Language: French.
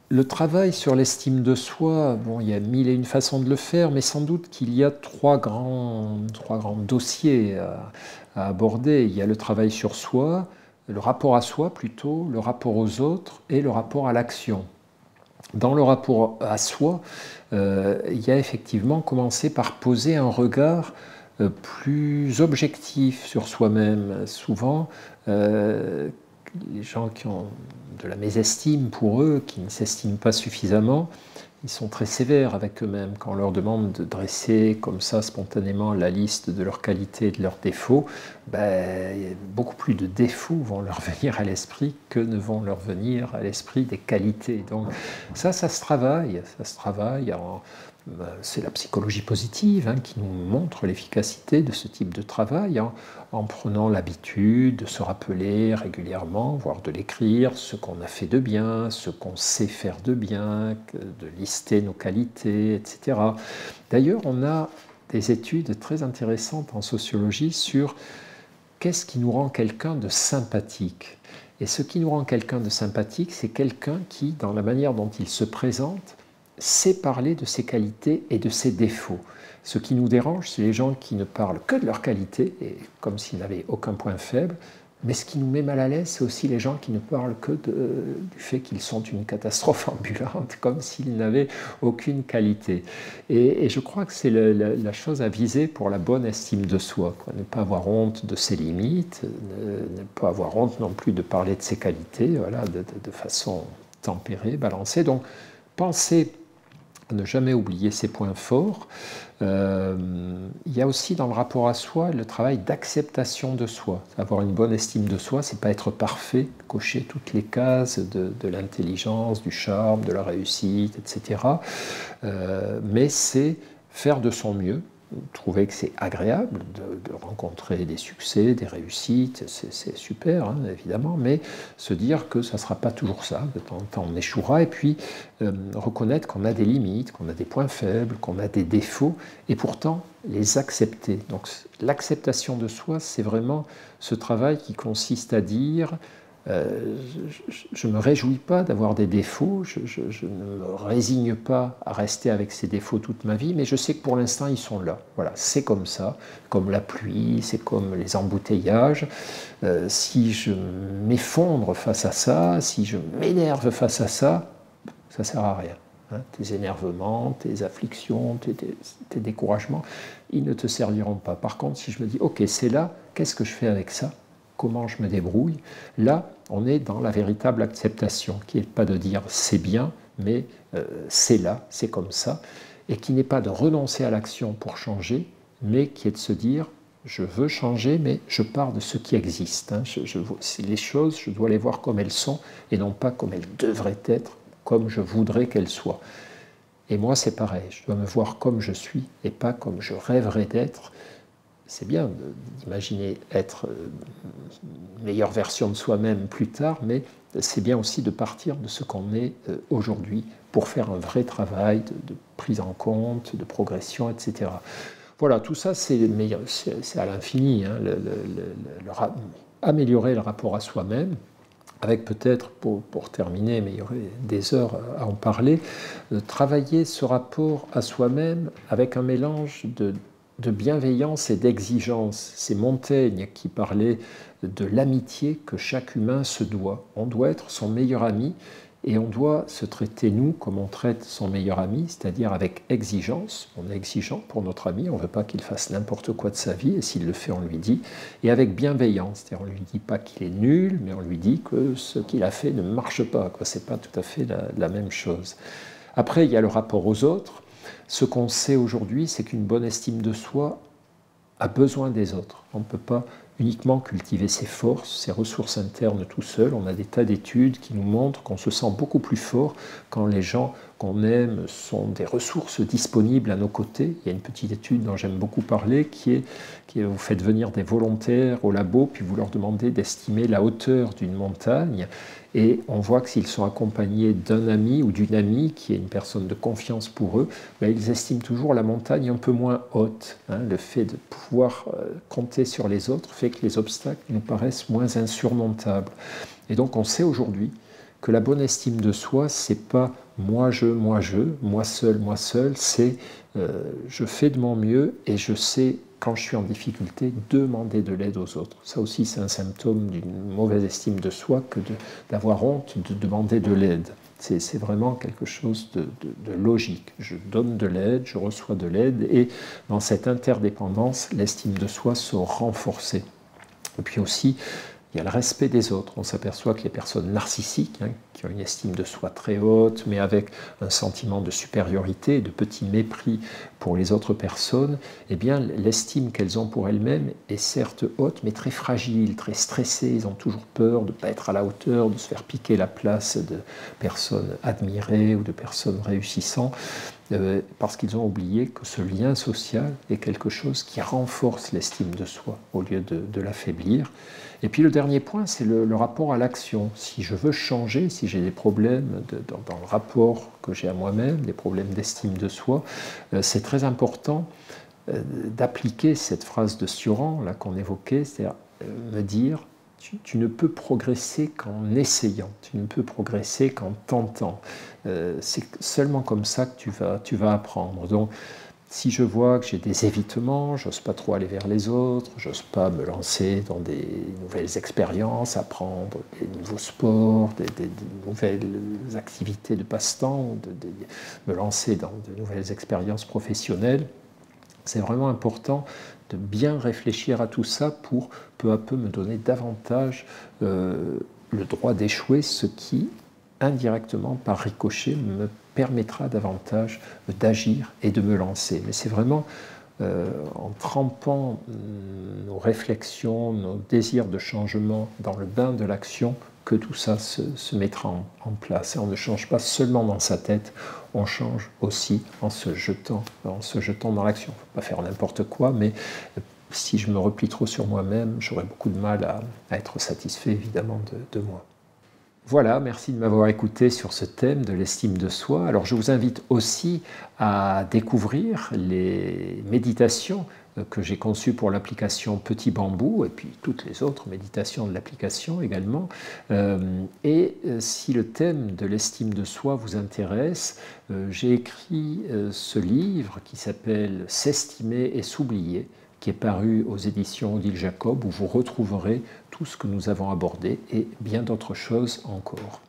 Le travail sur l'estime de soi, bon, il y a mille et une façons de le faire, mais sans doute qu'il y a trois grands dossiers à aborder. Il y a le travail sur soi, le rapport à soi plutôt, le rapport aux autres et le rapport à l'action. Dans le rapport à soi, il y a effectivement commencé par poser un regard plus objectif sur soi-même. Souvent, les gens qui ont de la mésestime pour eux, qui ne s'estiment pas suffisamment, ils sont très sévères avec eux-mêmes. Quand on leur demande de dresser comme ça spontanément la liste de leurs qualités et de leurs défauts, ben, beaucoup plus de défauts vont leur venir à l'esprit que ne vont leur venir à l'esprit des qualités. Donc ça se travaille. Ça se travaille en, c'est la psychologie positive qui nous montre l'efficacité de ce type de travail, en prenant l'habitude de se rappeler régulièrement, voire de l'écrire, ce qu'on a fait de bien, ce qu'on sait faire de bien, de lister nos qualités, etc. D'ailleurs, on a des études très intéressantes en sociologie sur qu'est-ce qui nous rend quelqu'un de sympathique. Et ce qui nous rend quelqu'un de sympathique, c'est quelqu'un qui, dans la manière dont il se présente, sait parler de ses qualités et de ses défauts. Ce qui nous dérange, c'est les gens qui ne parlent que de leurs qualités, et comme s'ils n'avaient aucun point faible. Mais ce qui nous met mal à l'aise, c'est aussi les gens qui ne parlent que du fait qu'ils sont une catastrophe ambulante, comme s'ils n'avaient aucune qualité. Et je crois que c'est la chose à viser pour la bonne estime de soi, quoi. Ne pas avoir honte de ses limites, ne pas avoir honte non plus de parler de ses qualités, voilà, de façon tempérée, balancée. Donc, penser ne jamais oublier ses points forts. Il y a aussi dans le rapport à soi le travail d'acceptation de soi. Avoir une bonne estime de soi, c'est pas être parfait, cocher toutes les cases de l'intelligence, du charme, de la réussite, etc. Mais c'est faire de son mieux, trouver que c'est agréable de rencontrer des succès, des réussites, c'est super, évidemment, mais se dire que ça ne sera pas toujours ça, de temps en temps on échouera, et puis reconnaître qu'on a des limites, qu'on a des points faibles, qu'on a des défauts, et pourtant les accepter. Donc l'acceptation de soi, c'est vraiment ce travail qui consiste à dire je ne me réjouis pas d'avoir des défauts, je ne me résigne pas à rester avec ces défauts toute ma vie, mais je sais que pour l'instant ils sont là. Voilà, c'est comme ça, comme la pluie, c'est comme les embouteillages. Si je m'effondre face à ça, si je m'énerve face à ça, ça ne sert à rien. Tes énervements, tes afflictions, tes découragements, ils ne te serviront pas. Par contre, si je me dis, ok, c'est là, qu'est-ce que je fais avec ça? Comment je me débrouille? Là, on est dans la véritable acceptation, qui n'est pas de dire c'est bien, mais c'est là, c'est comme ça, et qui n'est pas de renoncer à l'action pour changer, mais qui est de se dire je veux changer, mais je pars de ce qui existe. Les choses, je dois les voir comme elles sont, et non pas comme elles devraient être, comme je voudrais qu'elles soient. Et moi, c'est pareil, je dois me voir comme je suis, et pas comme je rêverais d'être. C'est bien d'imaginer être une meilleure version de soi-même plus tard, mais c'est bien aussi de partir de ce qu'on est aujourd'hui pour faire un vrai travail de prise en compte, de progression, etc. Voilà, tout ça, c'est à l'infini, améliorer le rapport à soi-même, avec peut-être, pour terminer, mais il y aurait des heures à en parler, travailler ce rapport à soi-même avec un mélange de bienveillance et d'exigence. C'est Montaigne qui parlait de l'amitié que chaque humain se doit. On doit être son meilleur ami et on doit se traiter, nous, comme on traite son meilleur ami, c'est-à-dire avec exigence. On est exigeant pour notre ami, on ne veut pas qu'il fasse n'importe quoi de sa vie, et s'il le fait, on lui dit. Et avec bienveillance, c'est-à-dire on ne lui dit pas qu'il est nul, mais on lui dit que ce qu'il a fait ne marche pas. Ce n'est pas tout à fait la même chose. Après, il y a le rapport aux autres. Ce qu'on sait aujourd'hui, c'est qu'une bonne estime de soi a besoin des autres. On ne peut pas uniquement cultiver ses forces, ses ressources internes tout seul. On a des tas d'études qui nous montrent qu'on se sent beaucoup plus fort quand les gens qu'on aime sont des ressources disponibles à nos côtés. Il y a une petite étude dont j'aime beaucoup parler qui est vous faites venir des volontaires au labo, puis vous leur demandez d'estimer la hauteur d'une montagne. Et on voit que s'ils sont accompagnés d'un ami ou d'une amie qui est une personne de confiance pour eux, ben ils estiment toujours la montagne un peu moins haute. Le fait de pouvoir compter sur les autres fait que les obstacles nous paraissent moins insurmontables. Et donc on sait aujourd'hui que la bonne estime de soi, c'est pas moi seul, c'est je fais de mon mieux et je sais, quand je suis en difficulté, demander de l'aide aux autres. Ça aussi, c'est un symptôme d'une mauvaise estime de soi que d'avoir honte de demander de l'aide. C'est vraiment quelque chose de logique. Je donne de l'aide, je reçois de l'aide, et dans cette interdépendance, l'estime de soi se renforce. Et puis aussi, il y a le respect des autres. On s'aperçoit que les personnes narcissiques, qui ont une estime de soi très haute, mais avec un sentiment de supériorité, de petit mépris pour les autres personnes, eh bien, l'estime qu'elles ont pour elles-mêmes est certes haute, mais très fragile, très stressée. Ils ont toujours peur de ne pas être à la hauteur, de se faire piquer la place de personnes admirées ou de personnes réussissantes, parce qu'ils ont oublié que ce lien social est quelque chose qui renforce l'estime de soi au lieu de l'affaiblir. Et puis le dernier point, c'est le rapport à l'action. Si je veux changer, si j'ai des problèmes dans le rapport que j'ai à moi-même, des problèmes d'estime de soi, c'est très important d'appliquer cette phrase de Sioran là qu'on évoquait, c'est-à-dire me dire tu ne peux progresser qu'en essayant, tu ne peux progresser qu'en tentant. C'est seulement comme ça que tu vas apprendre. Donc, si je vois que j'ai des évitements, j'ose pas trop aller vers les autres, j'ose pas me lancer dans des nouvelles expériences, apprendre des nouveaux sports, des nouvelles activités de passe-temps, me lancer dans de nouvelles expériences professionnelles, c'est vraiment important de bien réfléchir à tout ça pour peu à peu me donner davantage le droit d'échouer, ce qui, indirectement, par ricochet, me permettra davantage d'agir et de me lancer. Mais c'est vraiment en trempant nos réflexions, nos désirs de changement dans le bain de l'action que tout ça se mettra en place. Et on ne change pas seulement dans sa tête, on change aussi en se jetant dans l'action. Il ne faut pas faire n'importe quoi, mais si je me replie trop sur moi-même, j'aurai beaucoup de mal à être satisfait évidemment de moi. Voilà, merci de m'avoir écouté sur ce thème de l'estime de soi. Alors je vous invite aussi à découvrir les méditations que j'ai conçues pour l'application Petit Bambou et puis toutes les autres méditations de l'application également. Et si le thème de l'estime de soi vous intéresse, j'ai écrit ce livre qui s'appelle « S'estimer et s'oublier », qui est paru aux éditions Odile Jacob, où vous retrouverez tout ce que nous avons abordé et bien d'autres choses encore.